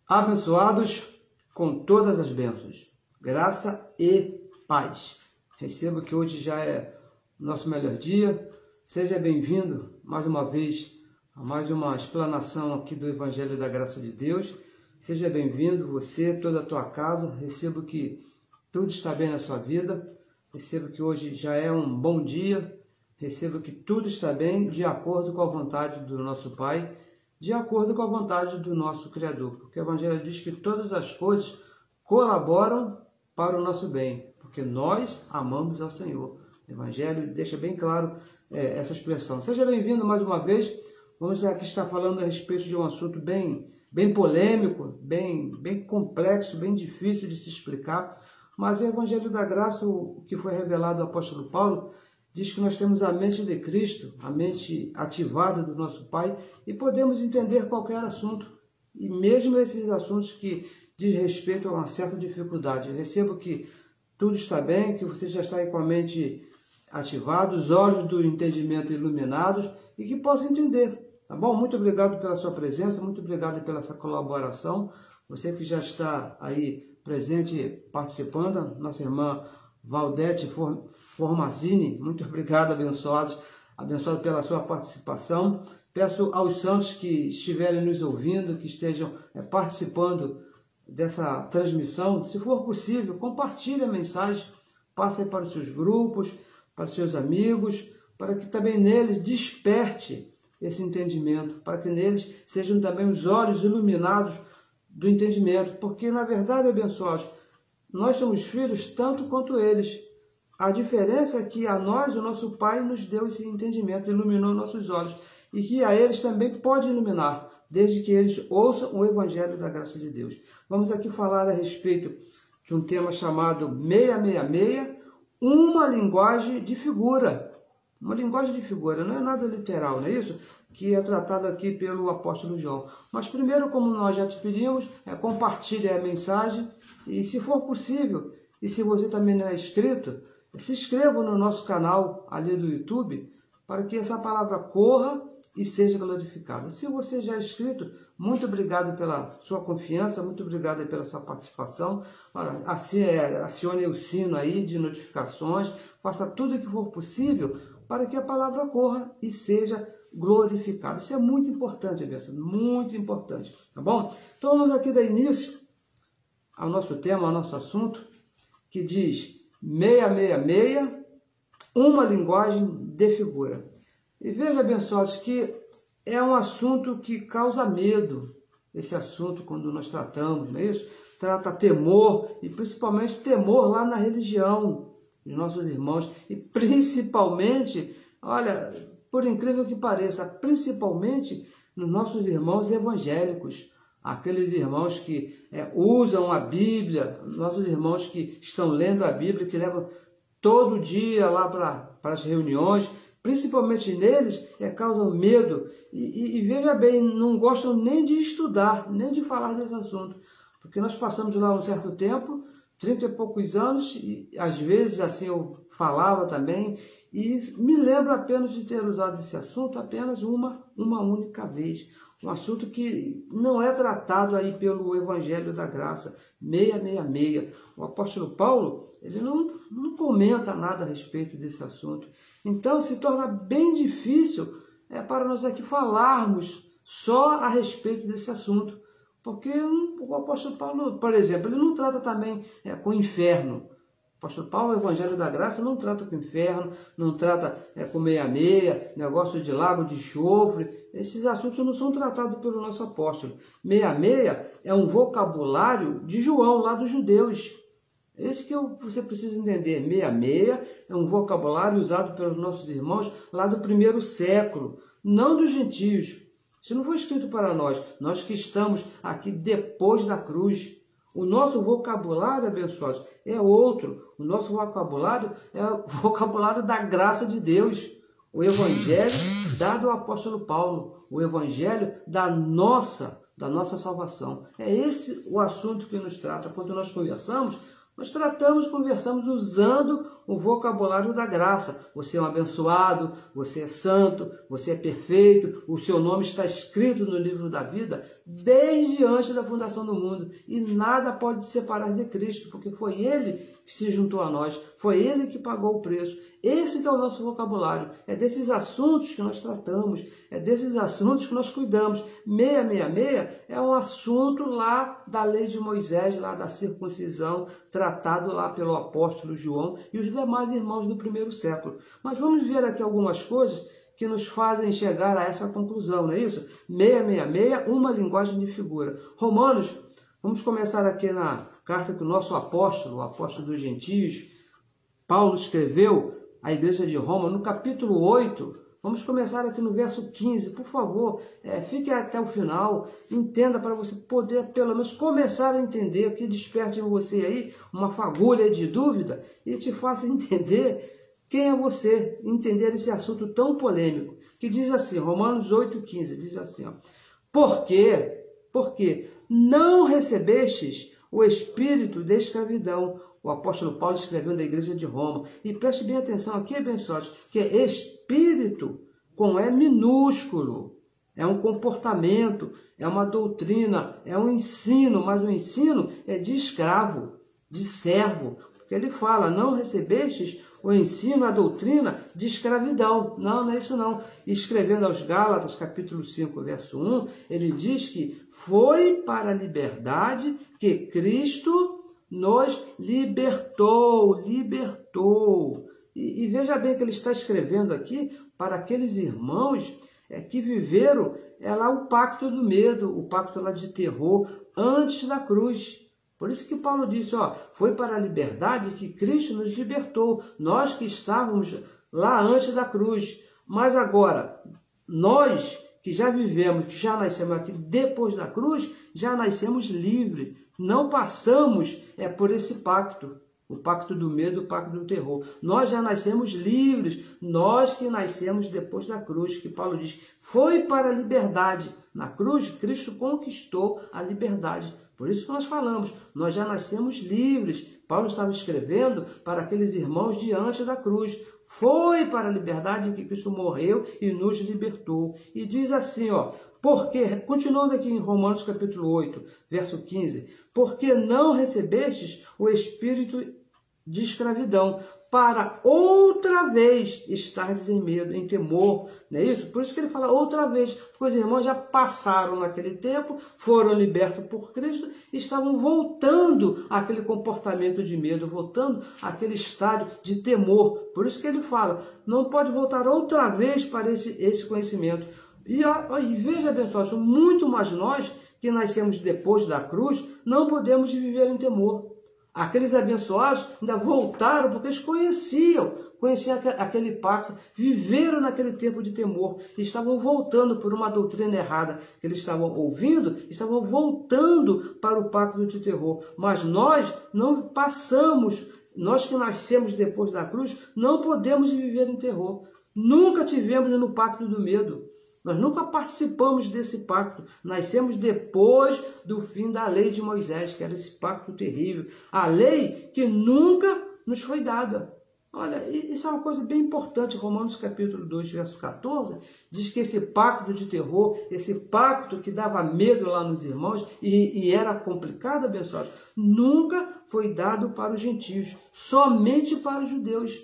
Abençoados com todas as bênçãos, graça e paz. Receba que hoje já é nosso melhor dia. Seja bem-vindo mais uma vez a mais uma explanação aqui do Evangelho da Graça de Deus. Seja bem-vindo você, toda a tua casa. Receba que tudo está bem na sua vida. Receba que hoje já é um bom dia. Receba que tudo está bem de acordo com a vontade do nosso Pai, de acordo com a vontade do nosso Criador. Porque o Evangelho diz que todas as coisas colaboram para o nosso bem, porque nós amamos ao Senhor. O Evangelho deixa bem claro essa expressão. Seja bem-vindo mais uma vez. Vamos aqui estar falando a respeito de um assunto bem polêmico, bem complexo, bem difícil de se explicar. Mas o Evangelho da Graça, o que foi revelado ao apóstolo Paulo, diz que nós temos a mente de Cristo, a mente ativada do nosso Pai, e podemos entender qualquer assunto, e mesmo esses assuntos que diz respeito a uma certa dificuldade. Eu recebo que tudo está bem, que você já está aí com a mente ativada, os olhos do entendimento iluminados, e que possa entender, tá bom? Muito obrigado pela sua presença, muito obrigado pela sua colaboração, você que já está aí presente, participando, nossa irmã Valdete Formazini, muito obrigado, abençoado pela sua participação. Peço aos santos que estiverem nos ouvindo, que estejam participando dessa transmissão, se for possível, compartilhe a mensagem, passe para os seus grupos, para os seus amigos, para que também neles desperte esse entendimento, para que neles sejam também os olhos iluminados do entendimento, porque na verdade, abençoados, nós somos filhos tanto quanto eles. A diferença é que a nós, o nosso Pai, nos deu esse entendimento, iluminou nossos olhos, e que a eles também pode iluminar, desde que eles ouçam o Evangelho da Graça de Deus. Vamos aqui falar a respeito de um tema chamado 666, uma linguagem de figura. Uma linguagem de figura, não é nada literal, não é isso? Que é tratado aqui pelo apóstolo João. Mas primeiro, como nós já te pedimos, compartilhe a mensagem e, se for possível, e se você também não é inscrito, se inscreva no nosso canal ali do YouTube, para que essa palavra corra e seja glorificada. Se você já é inscrito, muito obrigado pela sua confiança, muito obrigado pela sua participação. Acione o sino aí de notificações, faça tudo o que for possível para que a palavra corra e seja glorificada. Isso é muito importante, Bessa, muito importante, tá bom? Então vamos aqui dar início ao nosso tema, ao nosso assunto, que diz 666, uma linguagem de figura. E veja, abençoados, que é um assunto que causa medo, esse assunto quando nós tratamos, não é isso? Trata temor, e principalmente temor lá na religião dos nossos irmãos, e principalmente, olha, por incrível que pareça, principalmente nos nossos irmãos evangélicos, aqueles irmãos que usam a Bíblia, nossos irmãos que estão lendo a Bíblia, que levam todo dia lá para as reuniões, principalmente neles, causam medo, e veja bem, não gostam nem de estudar, nem de falar desse assunto, porque nós passamos lá um certo tempo, 30 e poucos anos, e às vezes assim eu falava também, e me lembro apenas de ter usado esse assunto apenas uma única vez. Um assunto que não é tratado aí pelo Evangelho da Graça, 666. O apóstolo Paulo, ele não comenta nada a respeito desse assunto. Então se torna bem difícil para nós aqui falarmos só a respeito desse assunto. Porque o apóstolo Paulo, por exemplo, ele não trata também com o inferno. O apóstolo Paulo, o Evangelho da Graça, não trata com o inferno, não trata com 666, negócio de lago de enxofre. Esses assuntos não são tratados pelo nosso apóstolo. 666 é um vocabulário de João, lá dos judeus. Esse que você precisa entender. 666 é um vocabulário usado pelos nossos irmãos lá do primeiro século, não dos gentios. Isso não foi escrito para nós, nós que estamos aqui depois da cruz. O nosso vocabulário, abençoados, é outro. O nosso vocabulário é o vocabulário da graça de Deus. O Evangelho dado ao apóstolo Paulo. O Evangelho da nossa salvação. É esse o assunto que nos trata. Quando nós conversamos, Nós tratamos, conversamos usando o vocabulário da graça. Você é um abençoado, você é santo, você é perfeito, o seu nome está escrito no livro da vida desde antes da fundação do mundo. E nada pode te separar de Cristo, porque foi Ele que se juntou a nós, foi Ele que pagou o preço. Esse que é o nosso vocabulário, é desses assuntos que nós tratamos, é desses assuntos que nós cuidamos. 666 é um assunto lá da lei de Moisés, lá da circuncisão, tratado lá pelo apóstolo João e os demais irmãos do primeiro século. Mas vamos ver aqui algumas coisas que nos fazem chegar a essa conclusão, não é isso? 666, uma linguagem de figura. Romanos, vamos começar aqui na carta que o nosso apóstolo, o apóstolo dos gentios, Paulo escreveu à igreja de Roma, no capítulo 8, vamos começar aqui no verso 15, por favor, fique até o final, entenda para você poder pelo menos começar a entender, que desperte em você aí uma fagulha de dúvida e te faça entender quem é você, entender esse assunto tão polêmico, que diz assim, Romanos 8,15, diz assim, ó, porque não recebestes o espírito de escravidão. O apóstolo Paulo escreveu da igreja de Roma. E preste bem atenção aqui, abençoados, que é espírito com E minúsculo. É um comportamento, é uma doutrina, é um ensino, mas o ensino é de escravo, de servo. Porque ele fala, não recebestes o ensino, a doutrina de escravidão. Não, não é isso não. Escrevendo aos Gálatas, capítulo 5, verso 1, ele diz que foi para a liberdade que Cristo nos libertou. E veja bem que ele está escrevendo aqui para aqueles irmãos que viveram lá o pacto do medo, o pacto lá de terror, antes da cruz. Por isso que Paulo disse, ó, foi para a liberdade que Cristo nos libertou, nós que estávamos lá antes da cruz. Mas agora, nós que já vivemos, que já nascemos aqui depois da cruz, já nascemos livres. Não passamos por esse pacto, o pacto do medo, o pacto do terror. Nós já nascemos livres, nós que nascemos depois da cruz, que Paulo diz, foi para a liberdade. Na cruz, Cristo conquistou a liberdade. Por isso que nós falamos, nós já nascemos livres. Paulo estava escrevendo para aqueles irmãos diante da cruz. Foi para a liberdade que Cristo morreu e nos libertou. E diz assim, ó, porque, continuando aqui em Romanos capítulo 8, verso 15, porque não recebestes o espírito de escravidão, para outra vez estardes em medo, em temor, não é isso? Por isso que ele fala outra vez, porque os irmãos já passaram naquele tempo, foram libertos por Cristo, e estavam voltando àquele comportamento de medo, voltando àquele estádio de temor. Por isso que ele fala, não pode voltar outra vez para esse conhecimento. E veja, abençoados, muito mais nós que nascemos depois da cruz, não podemos viver em temor. Aqueles abençoados ainda voltaram porque eles conheciam aquele pacto, viveram naquele tempo de temor, e estavam voltando por uma doutrina errada que eles estavam ouvindo, estavam voltando para o pacto de terror. Mas nós não passamos, nós que nascemos depois da cruz, não podemos viver em terror. Nunca tivemos no pacto do medo. Nós nunca participamos desse pacto. Nascemos depois do fim da lei de Moisés, que era esse pacto terrível. A lei que nunca nos foi dada. Olha, isso é uma coisa bem importante. Romanos capítulo 2, verso 14, diz que esse pacto de terror, esse pacto que dava medo lá nos irmãos e era complicado, abençoados, nunca foi dado para os gentios, somente para os judeus.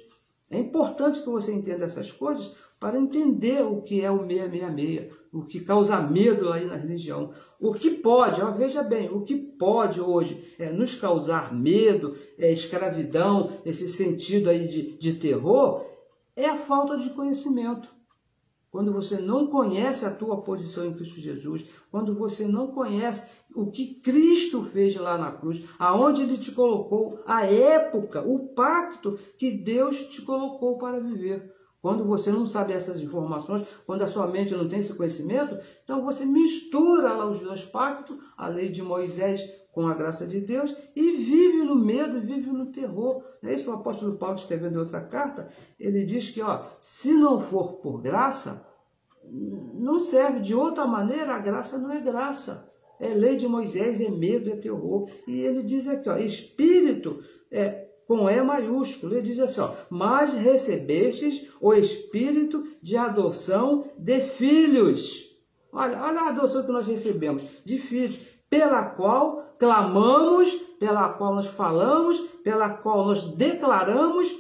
É importante que você entenda essas coisas para entender o que é o 666, o que causa medo aí na religião. O que pode, veja bem, o que pode hoje nos causar medo, escravidão, esse sentido aí de terror, é a falta de conhecimento. Quando você não conhece a tua posição em Cristo Jesus, quando você não conhece o que Cristo fez lá na cruz, aonde Ele te colocou, a época, o pacto que Deus te colocou para viver. Quando você não sabe essas informações, quando a sua mente não tem esse conhecimento, então você mistura lá os dois pactos, a lei de Moisés com a graça de Deus, e vive no medo, vive no terror. É isso, o apóstolo Paulo, escrevendo em outra carta, ele diz que, se não for por graça, não serve. De outra maneira, a graça não é graça. É lei de Moisés, é medo, é terror. E ele diz aqui, espírito com E maiúsculo. Ele diz assim, ó, mas recebestes o espírito de adoção de filhos. Olha a adoção que nós recebemos, de filhos, pela qual clamamos, pela qual nós falamos, pela qual nós declaramos,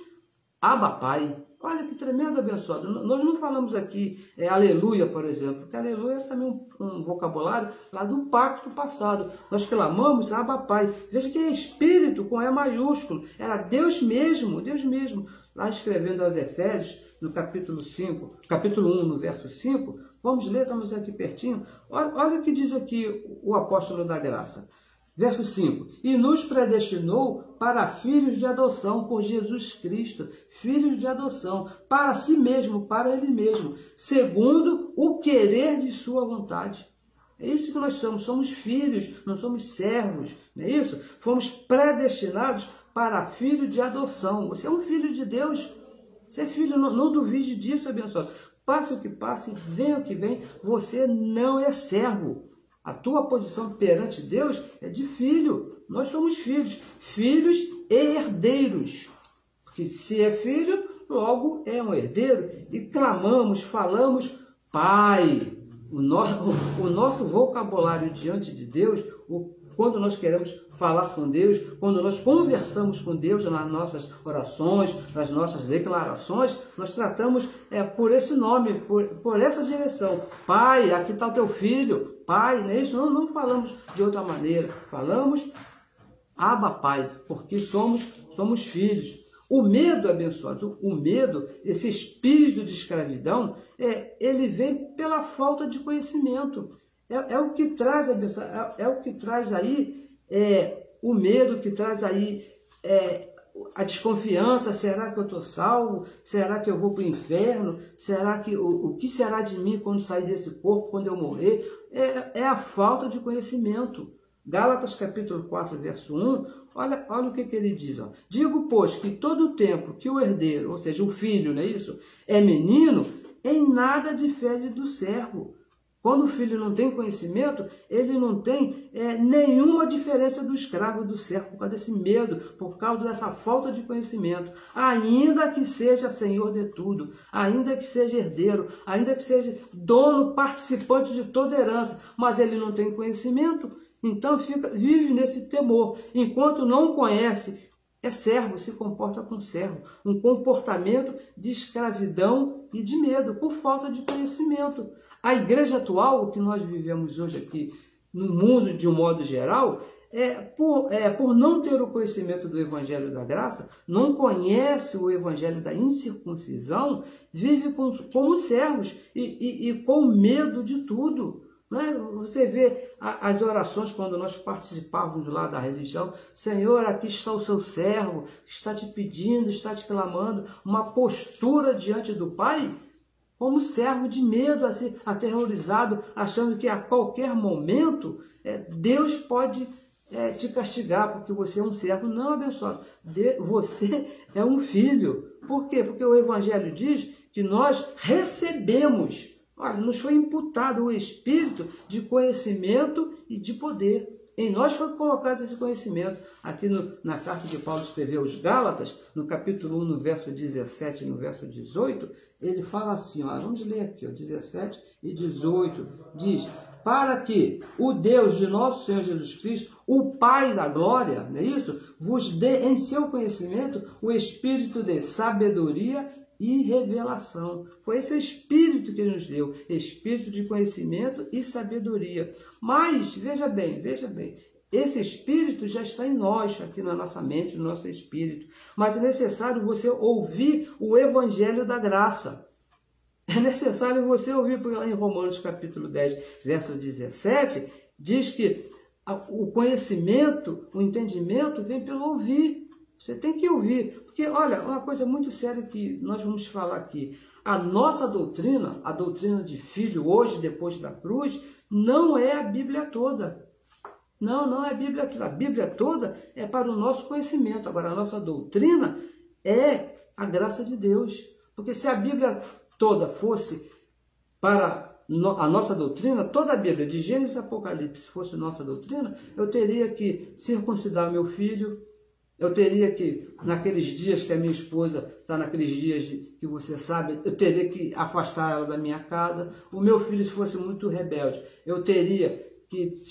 Abba Pai. Olha que tremendo, abençoado. Nós não falamos aqui aleluia, por exemplo, porque aleluia é também um vocabulário lá do pacto passado. Nós clamamos Abba Pai. Veja que é Espírito com E maiúsculo. Era Deus mesmo, lá escrevendo aos Efésios, no capítulo 1, no verso 5. Vamos ler, estamos aqui pertinho. Olha o que diz aqui o apóstolo da graça. Verso 5, e nos predestinou para filhos de adoção por Jesus Cristo, filhos de adoção, para si mesmo, para Ele mesmo, segundo o querer de sua vontade. É isso que nós somos filhos, não somos servos, não é isso? Fomos predestinados para filho de adoção. Você é um filho de Deus, você é filho, não duvide disso, abençoado. Passe o que passe, venha o que vem, você não é servo. A tua posição perante Deus é de filho. Nós somos filhos. Filhos e herdeiros. Porque se é filho, logo é um herdeiro. E clamamos, falamos, Pai. O nosso vocabulário diante de Deus, quando nós queremos falar com Deus, quando nós conversamos com Deus nas nossas orações, nas nossas declarações, nós tratamos por esse nome, por essa direção. Pai, aqui está o teu filho. Pai, não é isso? Não falamos de outra maneira. Falamos Abba Pai, porque somos filhos. O medo, abençoado, o medo, esse espírito de escravidão, ele vem pela falta de conhecimento. É o que traz, abençoado, é o que traz aí o medo, que traz aí a desconfiança. Será que eu estou salvo? Será que eu vou para o inferno? Será que o que será de mim quando sair desse corpo, quando eu morrer? É a falta de conhecimento. Gálatas capítulo 4, verso 1, olha o que ele diz. Ó. Digo, pois, que todo o tempo que o herdeiro, ou seja, o filho, não é isso? É menino, em nada difere do servo. Quando o filho não tem conhecimento, ele não tem nenhuma diferença do escravo e do servo, por causa desse medo, por causa dessa falta de conhecimento. Ainda que seja senhor de tudo, ainda que seja herdeiro, ainda que seja dono, participante de toda herança, mas ele não tem conhecimento, então vive nesse temor. Enquanto não conhece, é servo, se comporta como servo. Um comportamento de escravidão e de medo, por falta de conhecimento. A igreja atual, o que nós vivemos hoje aqui no mundo de um modo geral, por não ter o conhecimento do Evangelho da Graça, não conhece o Evangelho da incircuncisão, vive como servos e com medo de tudo. Você vê as orações quando nós participávamos lá da religião. Senhor, aqui está o seu servo, está te pedindo, está te clamando. Uma postura diante do Pai, como servo de medo, assim, aterrorizado, achando que a qualquer momento Deus pode te castigar, porque você é um servo. Não, abençoado, você é um filho. Por quê? Porque o Evangelho diz que nós recebemos. Olha, nos foi imputado o espírito de conhecimento e de poder. Em nós foi colocado esse conhecimento. Aqui na carta que Paulo escreveu aos Gálatas, no capítulo 1, no verso 17 e no verso 18, ele fala assim, ó, vamos ler aqui, ó, 17 e 18, diz, para que o Deus de nosso Senhor Jesus Cristo, o Pai da glória, não é isso? Vos dê em seu conhecimento o espírito de sabedoria e revelação. Foi esse o espírito que ele nos deu, espírito de conhecimento e sabedoria. Mas, veja bem, esse espírito já está em nós, aqui na nossa mente, no nosso espírito. Mas é necessário você ouvir o Evangelho da Graça. É necessário você ouvir, porque lá em Romanos capítulo 10, verso 17, diz que o conhecimento, o entendimento vem pelo ouvir. Você tem que ouvir, porque, olha, uma coisa muito séria que nós vamos falar aqui. A nossa doutrina, a doutrina de filho hoje, depois da cruz, não é a Bíblia toda. Não é a Bíblia toda. A Bíblia toda é para o nosso conhecimento. Agora, a nossa doutrina é a graça de Deus. Porque se a Bíblia toda fosse para a nossa doutrina, toda a Bíblia, de Gênesis a Apocalipse, fosse nossa doutrina, eu teria que circuncidar meu filho, Eu teria que, naqueles dias que a minha esposa está naqueles dias que você sabe, eu teria que afastar ela da minha casa. O meu filho, se fosse muito rebelde, eu teria que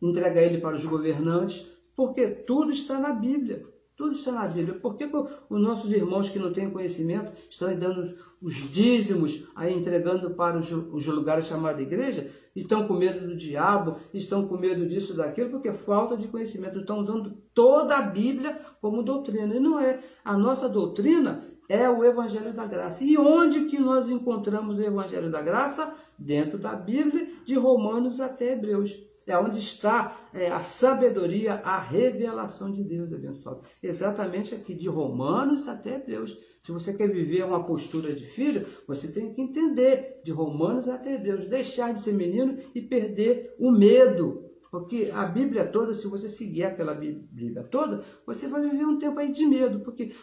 entregar ele para os governantes, porque tudo está na Bíblia. Tudo está na Bíblia. Por que os nossos irmãos que não têm conhecimento estão dando os dízimos, aí entregando para os lugares chamados igreja? Estão com medo do diabo, estão com medo disso, daquilo, porque falta de conhecimento. Estão usando toda a Bíblia como doutrina. E não é. A nossa doutrina é o Evangelho da Graça. E onde que nós encontramos o Evangelho da Graça? Dentro da Bíblia, de Romanos até Hebreus. É onde está a sabedoria, a revelação de Deus, abençoado. Exatamente aqui, de Romanos até Hebreus. Se você quer viver uma postura de filho, você tem que entender de Romanos até Hebreus. Deixar de ser menino e perder o medo. Porque a Bíblia toda, se você seguir aquela Bíblia toda, você vai viver um tempo aí de medo. Porque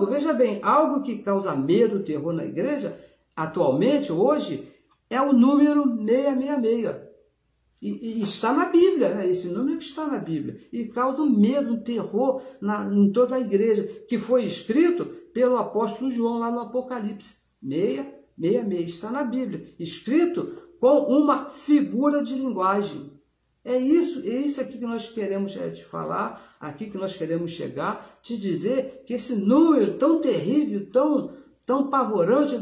veja bem, algo que causa medo, terror na igreja, atualmente, hoje, é o número 666. E está na Bíblia, né? Esse número está na Bíblia. E causa um medo, um terror em toda a igreja, que foi escrito pelo apóstolo João lá no Apocalipse. 666, está na Bíblia. Escrito com uma figura de linguagem. É isso aqui que nós queremos te falar, aqui que nós queremos chegar, te dizer que esse número tão terrível, tão pavorante,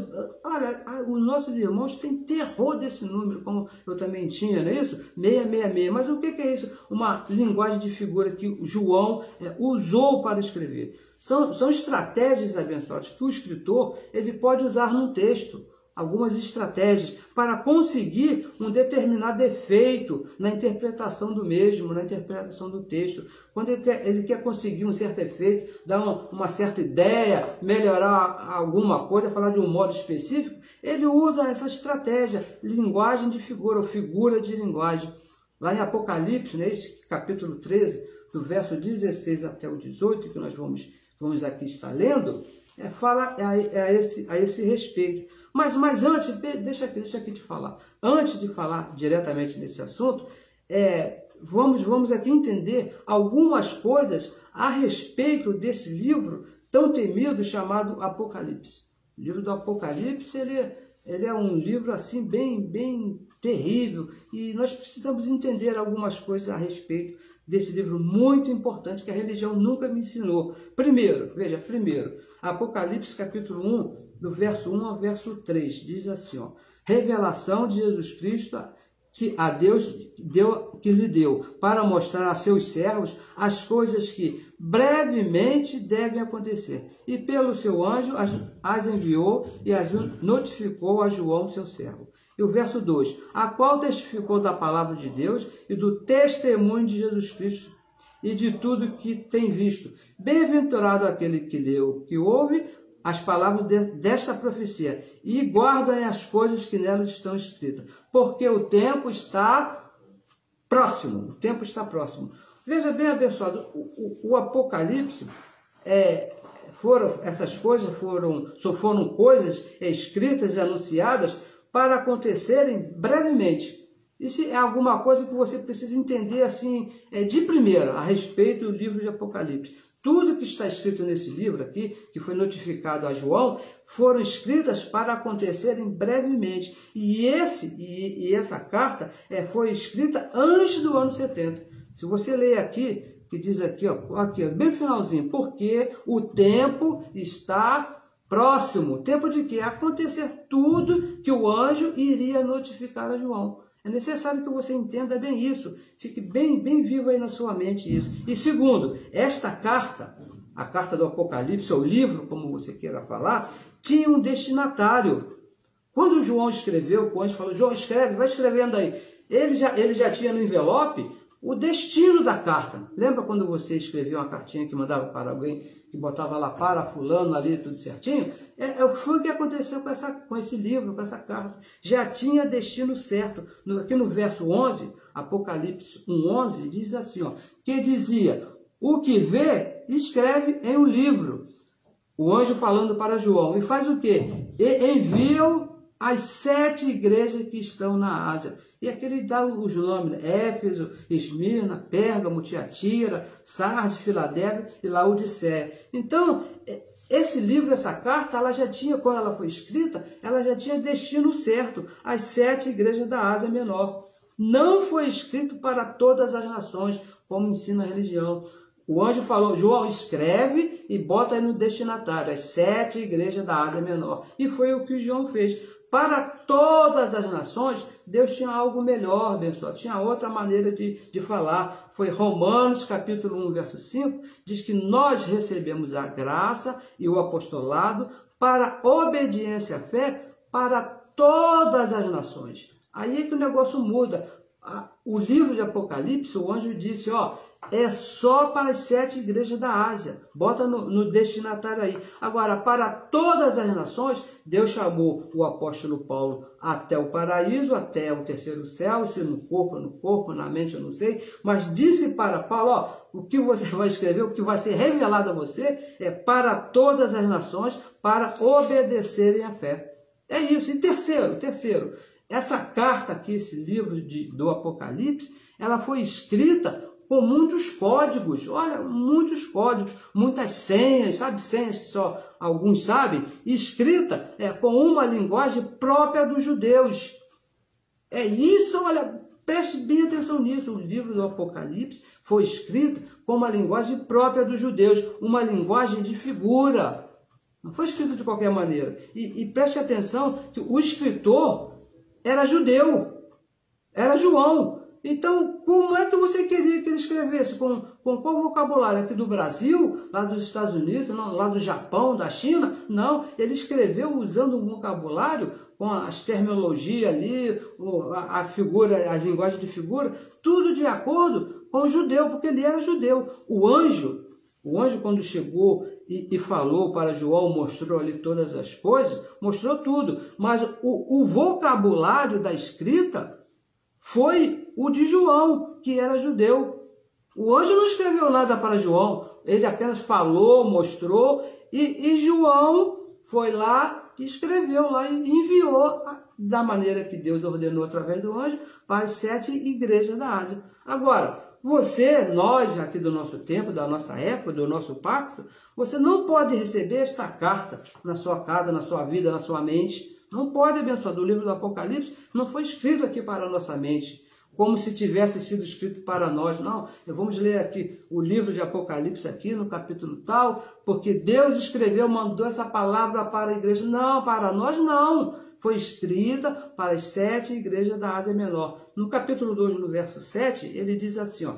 olha, os nossos irmãos têm terror desse número, como eu também tinha, não é isso? 666. Mas o que é isso? Uma linguagem de figura que João usou para escrever. São estratégias, abençoadas, que o escritor ele pode usar num texto. Algumas estratégias para conseguir um determinado efeito na interpretação do mesmo, na interpretação do texto. Quando ele quer conseguir um certo efeito, dar uma certa ideia, melhorar alguma coisa, falar de um modo específico, ele usa essa estratégia, linguagem de figura, ou figura de linguagem. Lá em Apocalipse, nesse capítulo 13, do verso 16 até o 18, que nós vamos aqui estar lendo, fala a esse respeito. Mas antes, deixa aqui te falar. Antes de falar diretamente nesse assunto, vamos aqui entender algumas coisas a respeito desse livro tão temido chamado Apocalipse. O livro do Apocalipse, ele é um livro assim bem terrível, e nós precisamos entender algumas coisas a respeito desse livro muito importante que a religião nunca me ensinou. Primeiro, Apocalipse capítulo 1, do verso 1 ao verso 3, diz assim, revelação de Jesus Cristo que a Deus lhe deu para mostrar a seus servos as coisas que brevemente devem acontecer. E pelo seu anjo as enviou e as notificou a João, seu servo. E o verso 2, a qual testificou da palavra de Deus e do testemunho de Jesus Cristo e de tudo que tem visto. Bem-aventurado aquele que leu, que ouve as palavras desta profecia e guardam as coisas que nelas estão escritas, porque o tempo está próximo. O tempo está próximo. Veja bem, abençoado, o Apocalipse, essas coisas foram coisas escritas e anunciadas para acontecerem brevemente. Isso é alguma coisa que você precisa entender assim, de primeira, a respeito do livro de Apocalipse. Tudo que está escrito nesse livro aqui, que foi notificado a João, foram escritas para acontecerem brevemente. E essa carta foi escrita antes do ano 70. Se você ler aqui, que diz aqui, bem no finalzinho, porque o tempo está próximo. Tempo de quê? Acontecer tudo que o anjo iria notificar a João. É necessário que você entenda bem isso. Fique bem vivo aí na sua mente isso. E segundo, esta carta, a carta do Apocalipse, ou livro, como você queira falar, tinha um destinatário. Quando João escreveu, o anjo falou, João, escreve, vai escrevendo aí. Ele já tinha no envelope o destino da carta. Lembra quando você escrevia uma cartinha que mandava para alguém, que botava lá para fulano, ali, tudo certinho? Foi o que aconteceu com esse livro, com essa carta. Já tinha destino certo. Aqui no verso 11, Apocalipse 1:11, diz assim, que dizia, o que vê, escreve em um livro. O anjo falando para João. E faz o quê? Envia-o às 7 igrejas que estão na Ásia. E aqui ele dá os nomes, Éfeso, Esmirna, Pérgamo, Tiatira, Sardes, Filadélfia e Laodiceia. Então, esse livro, essa carta, ela já tinha, quando ela foi escrita, ela já tinha destino certo, as 7 igrejas da Ásia Menor. Não foi escrito para todas as nações, como ensina a religião. O anjo falou, João, escreve e bota aí no destinatário, as 7 igrejas da Ásia Menor. E foi o que João fez. Para todas as nações, Deus tinha algo melhor, abençoado. Tinha outra maneira de falar. Foi Romanos, capítulo 1, verso 5, diz que nós recebemos a graça e o apostolado para obediência à fé para todas as nações. Aí é que o negócio muda. O livro de Apocalipse, o anjo disse, ó, é só para as 7 igrejas da Ásia. Bota no destinatário aí. Agora, para todas as nações, Deus chamou o apóstolo Paulo até o paraíso, até o terceiro céu, se no corpo, na mente, eu não sei. Mas disse para Paulo, ó, o que você vai escrever, o que vai ser revelado a você, é para todas as nações, para obedecerem à fé. É isso. E terceiro, essa carta aqui, esse livro do Apocalipse, ela foi escrita com muitos códigos, olha, muitos códigos, muitas senhas, sabe, senhas que só alguns sabem, escrita com uma linguagem própria dos judeus. É isso, olha, preste bem atenção nisso, o livro do Apocalipse foi escrito com uma linguagem própria dos judeus, uma linguagem de figura, não foi escrito de qualquer maneira. E preste atenção que o escritor era judeu, era João. Então, como é que você queria que ele escrevesse? Com qual vocabulário? Aqui do Brasil, lá dos Estados Unidos, não, lá do Japão, da China? Não, ele escreveu usando um vocabulário, com as terminologias ali, a figura, a linguagem de figura, tudo de acordo com o judeu, porque ele era judeu. O anjo quando chegou e falou para João, mostrou ali todas as coisas, mostrou tudo. Mas o vocabulário da escrita foi o de João, que era judeu. O anjo não escreveu nada para João, ele apenas falou, mostrou, e João foi lá e escreveu lá e enviou da maneira que Deus ordenou através do anjo para as 7 igrejas da Ásia. Agora, nós aqui do nosso tempo, da nossa época, do nosso pacto, você não pode receber esta carta na sua casa, na sua vida, na sua mente. Não pode, abençoado. O livro do Apocalipse não foi escrito aqui para a nossa mente, como se tivesse sido escrito para nós. Não, vamos ler aqui o livro de Apocalipse aqui no capítulo tal, porque Deus escreveu, mandou essa palavra para a igreja. Não, para nós não. Foi escrita para as 7 igrejas da Ásia Menor. No capítulo 2, no verso 7, ele diz assim, ó,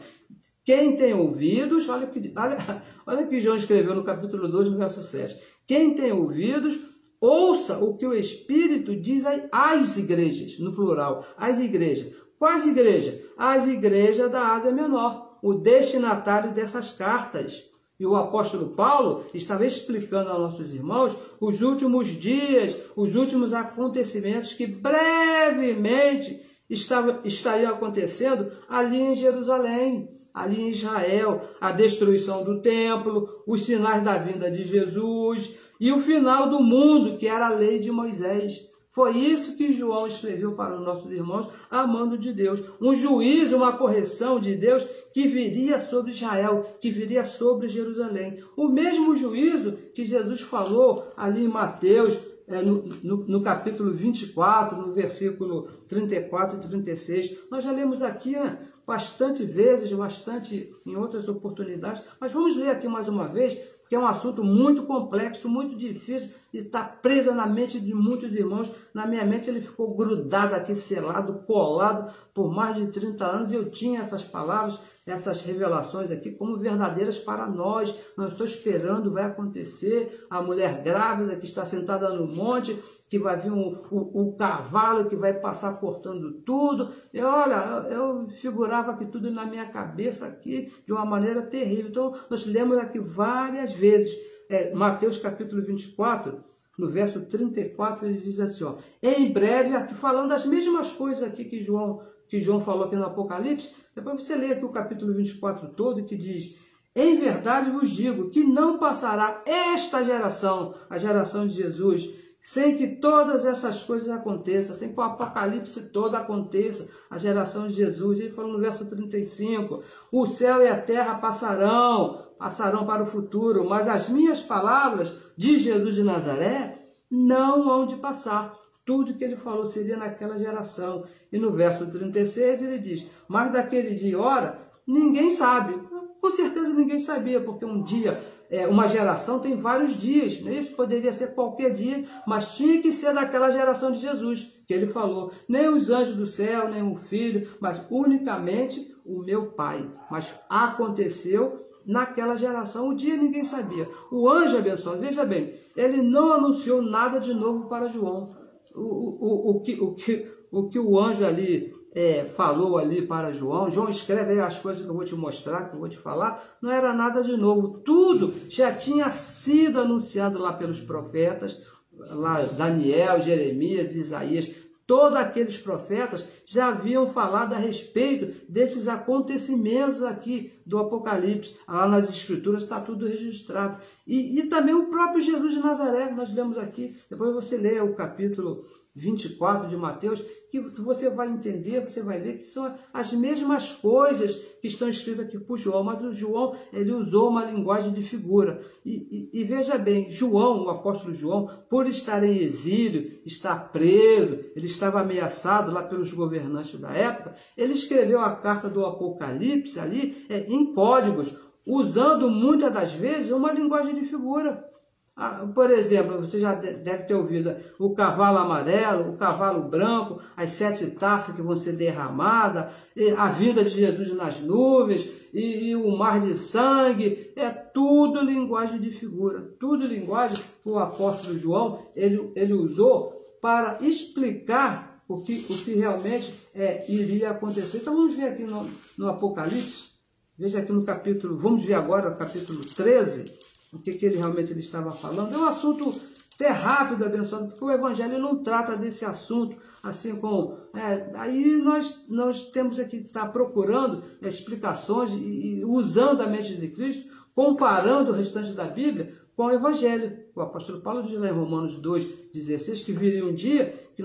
quem tem ouvidos, olha que João escreveu no capítulo 2, no verso 7, quem tem ouvidos, ouça o que o Espírito diz às igrejas, no plural, às igrejas. Quais igrejas? As igrejas da Ásia Menor, o destinatário dessas cartas. E o apóstolo Paulo estava explicando aos nossos irmãos os últimos dias, os últimos acontecimentos que brevemente estariam acontecendo ali em Jerusalém, ali em Israel, a destruição do templo, os sinais da vinda de Jesus e o final do mundo, que era a lei de Moisés. Foi isso que João escreveu para os nossos irmãos, amando de Deus. Um juízo, uma correção de Deus que viria sobre Israel, que viria sobre Jerusalém. O mesmo juízo que Jesus falou ali em Mateus, no capítulo 24, no versículo 34 e 36. Nós já lemos aqui, né, bastante vezes, bastante em outras oportunidades, mas vamos ler aqui mais uma vez, porque é um assunto muito complexo, muito difícil, e está preso na mente de muitos irmãos. Na minha mente ele ficou grudado aqui, selado, colado por mais de 30 anos, e eu tinha essas palavras, essas revelações aqui como verdadeiras para nós. Não estou esperando, vai acontecer. A mulher grávida que está sentada no monte, que vai vir o cavalo que vai passar cortando tudo. E olha, eu figurava aqui tudo na minha cabeça aqui de uma maneira terrível. Então, nós lemos aqui várias vezes, Mateus capítulo 24, no verso 34, ele diz assim, ó, em breve, aqui falando as mesmas coisas aqui que João falou aqui no Apocalipse. Depois você lê aqui o capítulo 24 todo, que diz, em verdade vos digo que não passará esta geração, a geração de Jesus, sem que todas essas coisas aconteçam, sem que o Apocalipse todo aconteça, a geração de Jesus. Ele falou no verso 35, o céu e a terra passarão para o futuro, mas as minhas palavras, de Jesus de Nazaré, não hão de passar. Tudo que ele falou seria naquela geração. E no verso 36 ele diz, mas daquele dia e hora, ninguém sabe. Com certeza ninguém sabia, porque um dia, uma geração tem vários dias, né? Isso poderia ser qualquer dia, mas tinha que ser daquela geração de Jesus, que ele falou, nem os anjos do céu, nem o Filho, mas unicamente o meu Pai. Mas aconteceu naquela geração, o dia ninguém sabia. O anjo abençoado, veja bem, ele não anunciou nada de novo para João. O que o anjo ali falou ali para João, João escreve aí as coisas que eu vou te mostrar, que eu vou te falar, não era nada de novo, tudo já tinha sido anunciado lá pelos profetas, lá Daniel, Jeremias, Isaías, todos aqueles profetas já haviam falado a respeito desses acontecimentos aqui do Apocalipse. Lá nas Escrituras está tudo registrado. E também o próprio Jesus de Nazaré, que nós lemos aqui. Depois você lê o capítulo 24 de Mateus, que você vai entender, você vai ver que são as mesmas coisas que estão escritas aqui por João, mas o João, ele usou uma linguagem de figura. E veja bem, João, o apóstolo João, por estar em exílio, estar preso, ele estava ameaçado lá pelos governantes da época, ele escreveu a carta do Apocalipse ali em códigos, usando muitas das vezes uma linguagem de figura. Por exemplo, você já deve ter ouvido o cavalo amarelo, o cavalo branco, as 7 taças que vão ser derramadas, a vinda de Jesus nas nuvens, e o mar de sangue, é tudo linguagem de figura, tudo linguagem que o apóstolo João ele usou para explicar o que realmente iria acontecer. Então vamos ver aqui no Apocalipse, veja aqui no capítulo, vamos ver agora o capítulo 13, o que ele realmente estava falando. É um assunto até rápido, abençoado, porque o Evangelho não trata desse assunto, assim como... aí nós temos aqui que estar procurando explicações e usando a mente de Cristo, comparando o restante da Bíblia com o Evangelho. O apóstolo Paulo diz lá em Romanos 2,16 que viria um dia que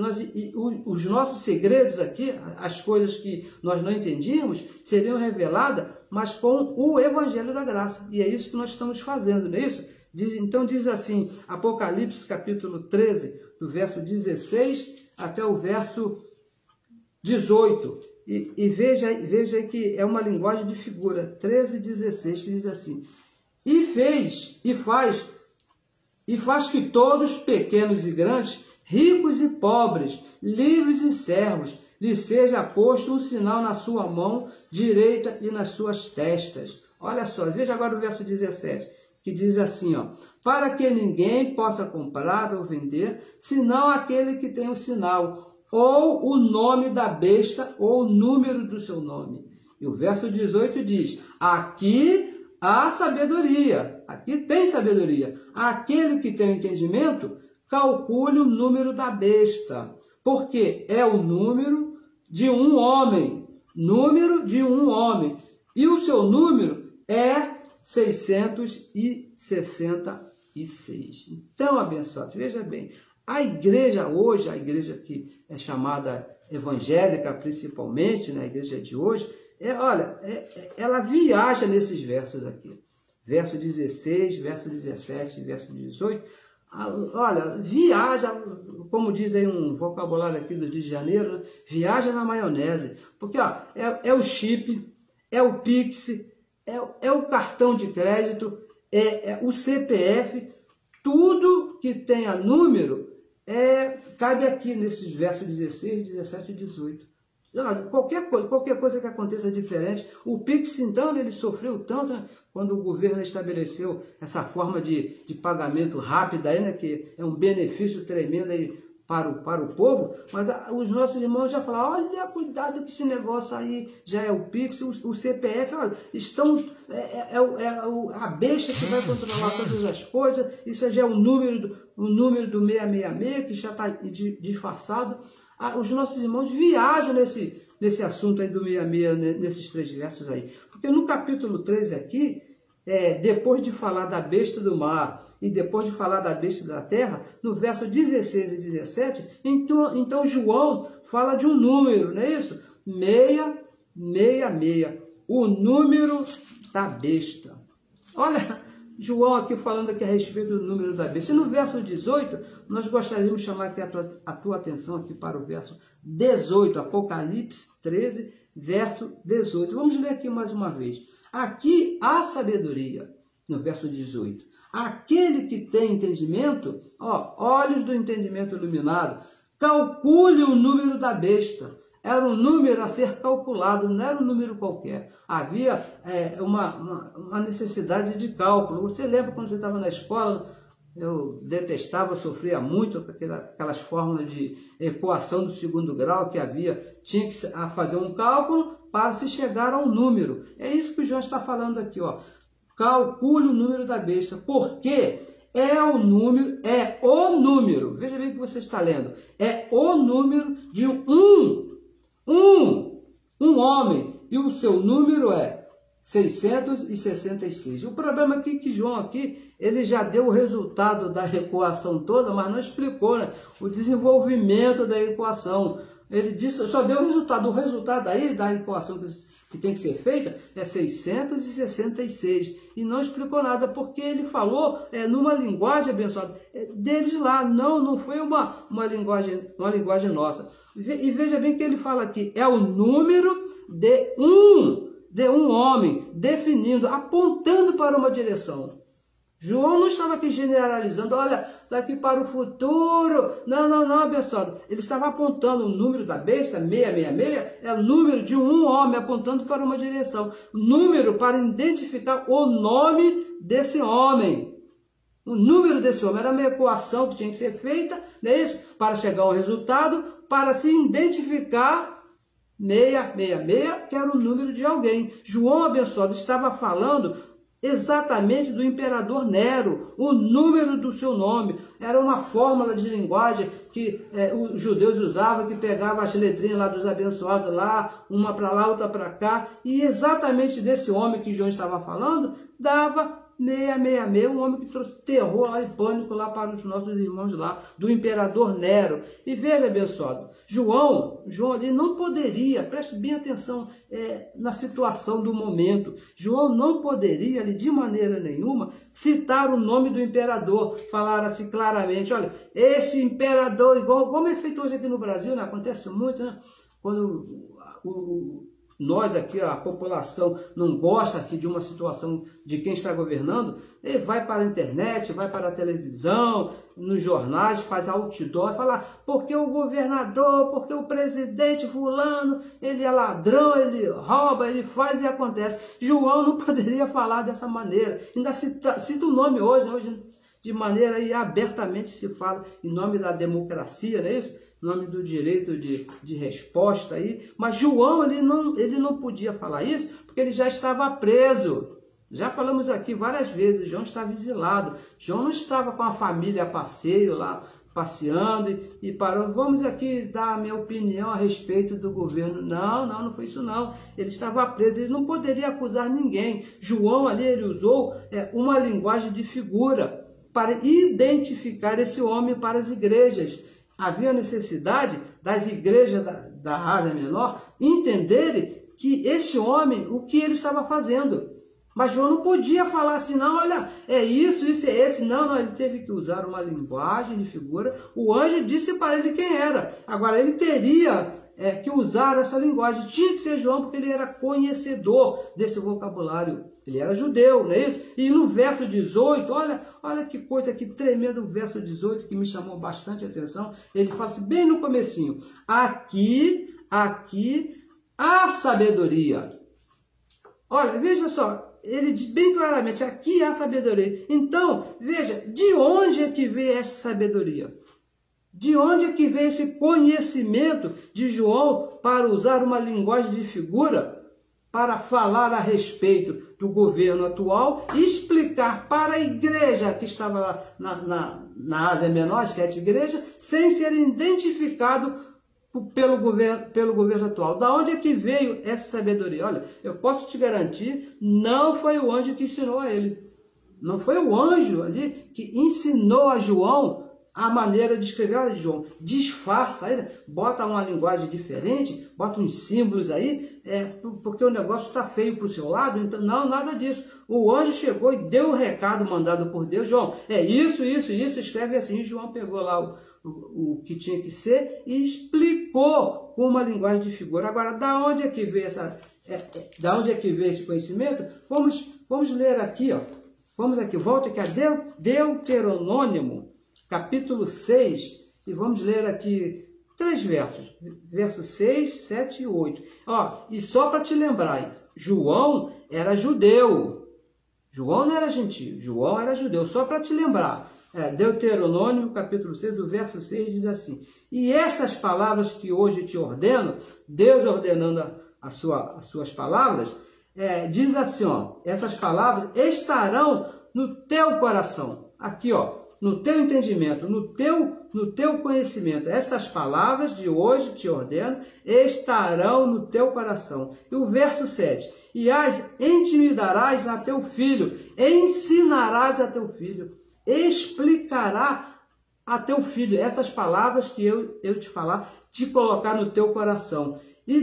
os nossos segredos aqui, as coisas que nós não entendíamos, seriam reveladas, mas com o Evangelho da graça. E é isso que nós estamos fazendo, não é isso? Então diz assim, Apocalipse capítulo 13, do verso 16 até o verso 18. E veja aí que é uma linguagem de figura, 13 e 16, que diz assim, e faz que todos, pequenos e grandes, ricos e pobres, livres e servos, lhe seja posto um sinal na sua mão direita e nas suas testas. Olha só, veja agora o verso 17, que diz assim, ó, para que ninguém possa comprar ou vender, senão aquele que tem o sinal, ou o nome da besta, ou o número do seu nome. E o verso 18 diz, aqui há sabedoria, aqui tem sabedoria. Aquele que tem entendimento, calcule o número da besta, porque é o número de um homem, e o seu número é 666. Então, abençoado, veja bem, a igreja hoje, a igreja que é chamada evangélica principalmente, né, a igreja de hoje, ela viaja nesses versos aqui. Verso 16, verso 17, verso 18. Olha, viaja, como diz aí um vocabulário aqui do Rio de Janeiro, né? Viaja na maionese. Porque é o chip, é o Pix, é o cartão de crédito, é o CPF, tudo que tenha número cabe aqui nesses versos 16, 17 e 18. Qualquer coisa que aconteça diferente, o Pix, então, ele sofreu tanto, né, quando o governo estabeleceu essa forma de pagamento rápido, aí, né, que é um benefício tremendo aí para o povo, mas os nossos irmãos já falaram, olha, cuidado que esse negócio aí já é o Pix, o CPF, olha, a besta que vai controlar todas as coisas, isso já é o número do 666, que já está disfarçado. Os nossos irmãos viajam nesse assunto aí do 66, nesses 3 versos aí. Porque no capítulo 13 aqui, depois de falar da besta do mar e depois de falar da besta da terra, no verso 16 e 17, então João fala de um número, não é isso? 666, o número da besta. Olha, João aqui falando aqui a respeito do número da besta. E no verso 18, nós gostaríamos de chamar aqui a tua atenção aqui para o verso 18, Apocalipse 13, verso 18. Vamos ler aqui mais uma vez. Aqui há sabedoria, no verso 18. Aquele que tem entendimento, olhos do entendimento iluminado, calcule o número da besta. Era um número a ser calculado, não era um número qualquer. Havia uma necessidade de cálculo. Você lembra quando você estava na escola? Eu detestava, sofria muito com aquelas fórmulas de equação do segundo grau que havia. Tinha que fazer um cálculo para se chegar a um número. É isso que o João está falando aqui. Calcule o número da besta, porque é o número, veja bem o que você está lendo, é o número de um homem, e o seu número é 666. O problema aqui é que João aqui, ele já deu o resultado da equação toda, mas não explicou, né, o desenvolvimento da equação. Ele disse, só deu o resultado aí da equação que tem que ser feita é 666, e não explicou nada, porque ele falou numa linguagem abençoada deles lá, não foi uma linguagem nossa. E veja bem que ele fala aqui, é o número de um homem, definindo, apontando para uma direção. João não estava aqui generalizando, olha, daqui para o futuro. Não, abençoado. Ele estava apontando o número da besta, 666, é o número de um homem, apontando para uma direção. Número para identificar o nome desse homem. O número desse homem era uma equação que tinha que ser feita, não é isso? Para chegar ao resultado, para se identificar 666, que era o número de alguém. João, abençoado, estava falando exatamente do imperador Nero, o número do seu nome. Era uma fórmula de linguagem que os judeus usavam, que pegava as letrinhas lá dos abençoados lá, uma para lá, outra para cá, e exatamente desse homem que João estava falando, dava 666, um homem que trouxe terror e pânico lá para os nossos irmãos lá, do imperador Nero. E veja, abençoado, João ali não poderia, preste bem atenção na situação do momento, João não poderia ali, de maneira nenhuma, citar o nome do imperador, falar assim claramente, olha, esse imperador, igual como é feito hoje aqui no Brasil, né? Acontece muito, né? Quando nós aqui, a população, não gosta aqui de uma situação de quem está governando, ele vai para a internet, vai para a televisão, nos jornais, faz outdoor, falar porque o governador, porque o presidente fulano, ele é ladrão, ele rouba, ele faz e acontece. João não poderia falar dessa maneira. Ainda cita o nome hoje, né? Hoje de maneira aí, abertamente se fala em nome da democracia, não é isso? Em nome do direito de resposta aí, mas João ele não podia falar isso, porque ele já estava preso. Já falamos aqui várias vezes, João estava exilado, João não estava com a família a passeio lá, passeando e parou, vamos aqui dar a minha opinião a respeito do governo. Não foi isso não, ele estava preso, ele não poderia acusar ninguém. João ali, ele usou uma linguagem de figura para identificar esse homem para as igrejas. Havia necessidade das igrejas da Ásia Menor entenderem que esse homem, o que ele estava fazendo. Mas João não podia falar assim, não, olha, é isso é esse. Não, ele teve que usar uma linguagem de figura. O anjo disse para ele quem era. Agora, ele teria que usar essa linguagem. Tinha que ser João, porque ele era conhecedor desse vocabulário. Ele era judeu, não é isso? E no verso 18, olha que coisa, que tremendo o verso 18, que me chamou bastante atenção. Ele fala assim, bem no comecinho, aqui há sabedoria. Olha, veja só, ele diz bem claramente, aqui há sabedoria. Então, veja, de onde é que veio essa sabedoria? De onde é que veio esse conhecimento de João para usar uma linguagem de figura para falar a respeito do governo atual e explicar para a igreja que estava lá na Ásia Menor, as 7 igrejas, sem ser identificado pelo governo atual. Da onde é que veio essa sabedoria? Olha, eu posso te garantir, não foi o anjo que ensinou a ele. Não foi o anjo ali que ensinou a João a maneira de escrever. Olha, João, disfarça aí, né? Bota uma linguagem diferente, bota uns símbolos aí, porque o negócio está feio para o seu lado. Então, não, nada disso. O anjo chegou e deu o recado mandado por Deus. João, isso, escreve assim. E João pegou lá o que tinha que ser e explicou com uma linguagem de figura. Agora, da onde é que veio da onde é que veio esse conhecimento? Vamos ler aqui, ó. Vamos aqui, volte aqui a Deuteronômio, capítulo 6, e vamos ler aqui 3 versos, versos 6, 7 e 8. Ó, e só para te lembrar, João era judeu, João não era gentio, João era judeu, só para te lembrar. Deuteronômio, capítulo 6, o verso 6 diz assim: e estas palavras que hoje te ordeno, Deus ordenando as suas palavras, diz assim, ó, essas palavras estarão no teu coração, aqui, ó, no teu entendimento, no teu conhecimento. Estas palavras de hoje te ordeno estarão no teu coração. E o verso 7, e as intimidarás a teu filho, ensinarás a teu filho, explicará a teu filho essas palavras que eu te falar, te colocar no teu coração. E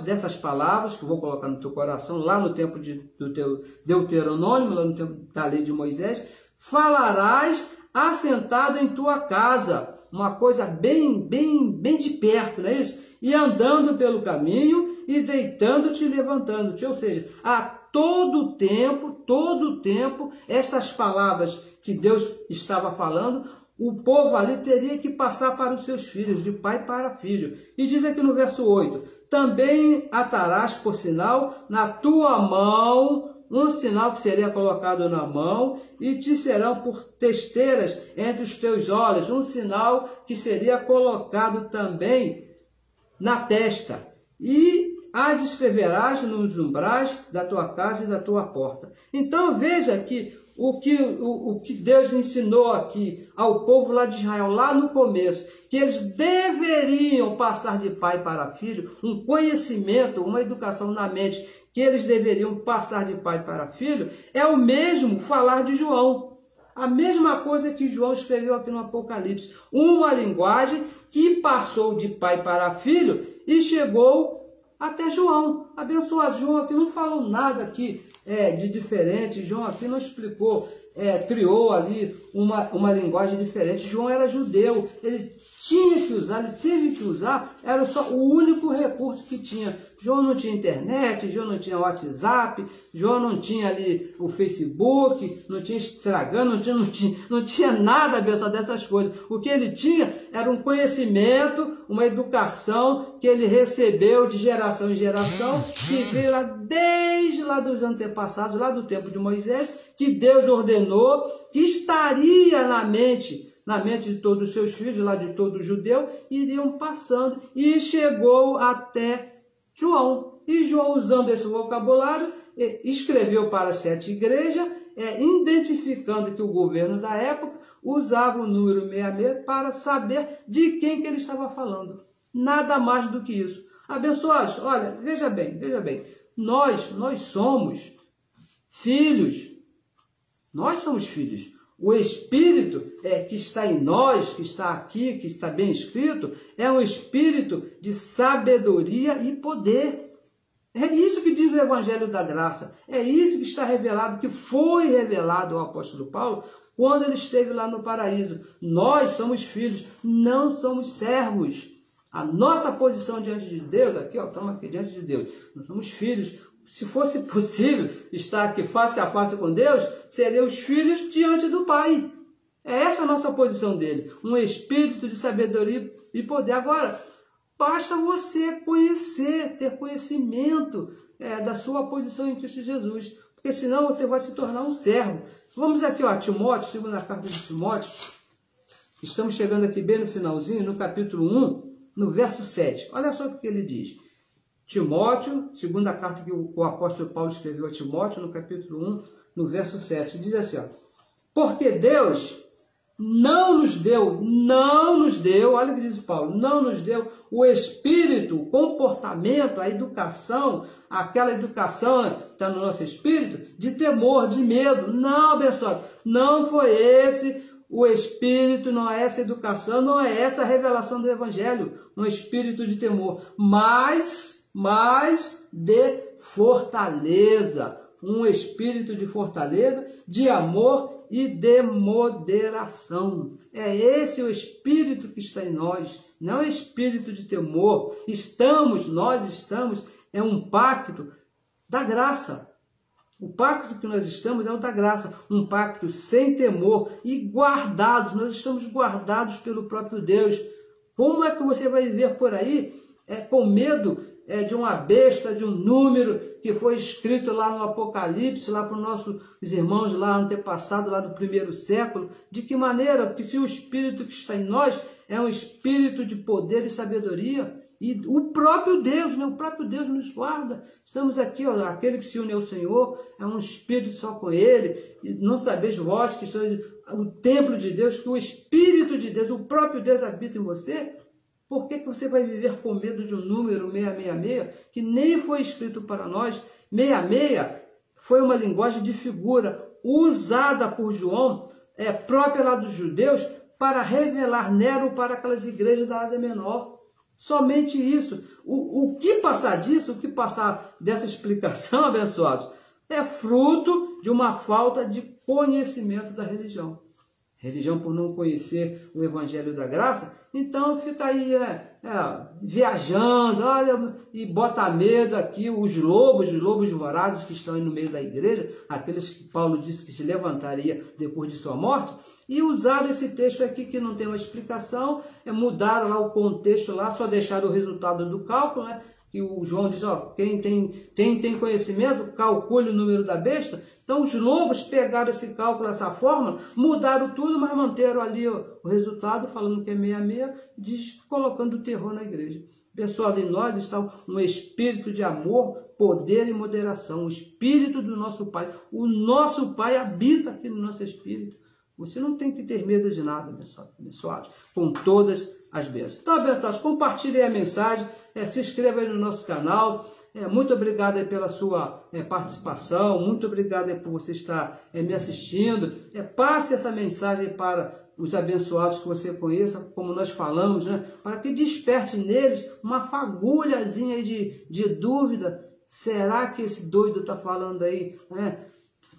dessas palavras que eu vou colocar no teu coração, lá no tempo do teu Deuteronômio, lá no tempo da lei de Moisés, falarás assentado em tua casa, uma coisa bem de perto, não é isso? E andando pelo caminho, e deitando-te e levantando-te. Ou seja, a todo tempo, estas palavras que Deus estava falando, o povo ali teria que passar para os seus filhos, de pai para filho. E diz aqui no verso 8, também atarás por sinal na tua mão, um sinal que seria colocado na mão, e te serão por testeiras entre os teus olhos, um sinal que seria colocado também na testa. E as escreverás nos umbrais da tua casa e da tua porta. Então veja que o que Deus ensinou aqui ao povo lá de Israel, lá no começo, que eles deveriam passar de pai para filho, um conhecimento, uma educação na mente, que eles deveriam passar de pai para filho, é o mesmo falar de João. A mesma coisa que João escreveu aqui no Apocalipse. Uma linguagem que passou de pai para filho e chegou até João. Abençoado, João aqui não falou nada aqui de diferente. João aqui não explicou, criou ali uma linguagem diferente. João era judeu, ele tinha que usar, ele teve que usar, era só o único recurso que tinha. João não tinha internet, João não tinha WhatsApp, João não tinha ali o Facebook, não tinha Instagram, não tinha nada dessas coisas. O que ele tinha era um conhecimento, uma educação que ele recebeu de geração em geração, que veio lá desde lá dos antepassados, lá do tempo de Moisés, que Deus ordenou, que estaria na mente de todos os seus filhos, lá de todo judeu, iriam passando, e chegou até João. E João, usando esse vocabulário, escreveu para as 7 igrejas, identificando que o governo da época usava o número 66 para saber de quem que ele estava falando. Nada mais do que isso. Abençoados, olha, veja bem, nós somos filhos. Nós somos filhos. O Espírito que está em nós, que está aqui, que está bem escrito, é um Espírito de sabedoria e poder. É isso que diz o Evangelho da Graça. É isso que está revelado, que foi revelado ao apóstolo Paulo quando ele esteve lá no paraíso. Nós somos filhos, não somos servos. A nossa posição diante de Deus, aqui, ó, estamos aqui diante de Deus, nós somos filhos. Se fosse possível estar aqui face a face com Deus, seriam os filhos diante do Pai. Essa é a nossa posição dele. Um espírito de sabedoria e poder. Agora, basta você conhecer, ter conhecimento da sua posição em Cristo Jesus. Porque senão você vai se tornar um servo. Vamos aqui, ó, Timóteo, segunda carta de Timóteo. Estamos chegando aqui bem no finalzinho, no capítulo 1, no verso 7. Olha só o que ele diz. Timóteo, segunda carta que o apóstolo Paulo escreveu a Timóteo, no capítulo 1, no verso 7, diz assim, ó, porque Deus não nos deu, olha o que diz Paulo, não nos deu o espírito, o comportamento, a educação, aquela educação que está no nosso espírito, de temor, de medo. Não, abençoado, não foi esse o espírito, não é essa educação, não é essa a revelação do evangelho, um espírito de temor, mas de fortaleza, um espírito de fortaleza, de amor e de moderação. É esse o espírito que está em nós, não é espírito de temor. Nós estamos, é um pacto da graça. O pacto que nós estamos é o da graça, um pacto sem temor e guardados, nós estamos guardados pelo próprio Deus. Como é que você vai viver por aí com medo de uma besta, de um número que foi escrito lá no Apocalipse, lá para os nossos irmãos lá antepassados, lá do primeiro século? De que maneira? Porque se o Espírito que está em nós é um Espírito de poder e sabedoria, e o próprio Deus, né? O próprio Deus nos guarda. Estamos aqui, ó, aquele que se une ao Senhor, é um Espírito só com Ele, e não sabeis vós que sois o templo de Deus, que o Espírito de Deus, o próprio Deus habita em você? Por que você vai viver com medo de um número 666, que nem foi escrito para nós? 66 foi uma linguagem de figura usada por João, própria lá dos judeus, para revelar Nero para aquelas igrejas da Ásia Menor. Somente isso. O que passar disso, o que passar dessa explicação, abençoados, é fruto de uma falta de conhecimento da religião. Religião por não conhecer o Evangelho da Graça, então fica aí viajando, olha, e bota medo aqui, os lobos vorazes que estão aí no meio da igreja, aqueles que Paulo disse que se levantaria depois de sua morte, e usaram esse texto aqui que não tem uma explicação, mudaram lá o contexto, lá, só deixaram o resultado do cálculo, né? Que o João diz, ó, quem tem conhecimento, calcule o número da besta. Então os lobos pegaram esse cálculo, essa fórmula, mudaram tudo, mas manteram ali o resultado, falando que é 66, colocando terror na igreja. Pessoal, em nós está um espírito de amor, poder e moderação, o espírito do nosso Pai. O nosso Pai habita aqui no nosso espírito. Você não tem que ter medo de nada, abençoados, com todas as bênçãos. Então, abençoados, compartilhe a mensagem, se inscreva aí no nosso canal. Muito obrigado aí pela sua participação, muito obrigado aí por você estar me assistindo. Passe essa mensagem para os abençoados que você conheça, como nós falamos, né? Para que desperte neles uma fagulhazinha de dúvida. Será que esse doido está falando aí,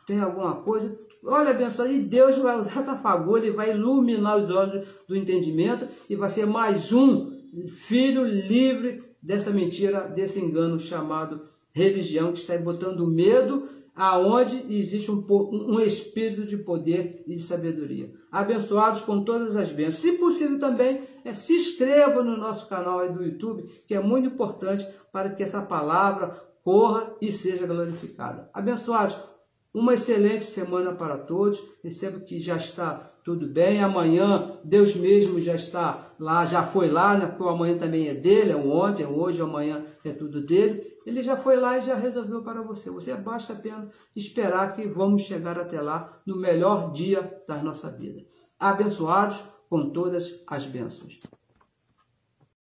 tem alguma coisa? Olha, abençoado, e Deus vai usar essa fagulha e vai iluminar os olhos do entendimento e vai ser mais um filho livre dessa mentira, desse engano chamado religião, que está botando medo aonde existe um espírito de poder e de sabedoria. Abençoados com todas as bênçãos. Se possível também, se inscreva no nosso canal aí do YouTube, que é muito importante para que essa palavra corra e seja glorificada. Abençoados, uma excelente semana para todos. Recebo que já está tudo bem. Amanhã, Deus mesmo já está lá, já foi lá, né? Porque o amanhã também é dele, é o ontem, é hoje, amanhã é tudo dele. Ele já foi lá e já resolveu para você. Você basta apenas esperar que vamos chegar até lá no melhor dia da nossa vida. Abençoados com todas as bênçãos.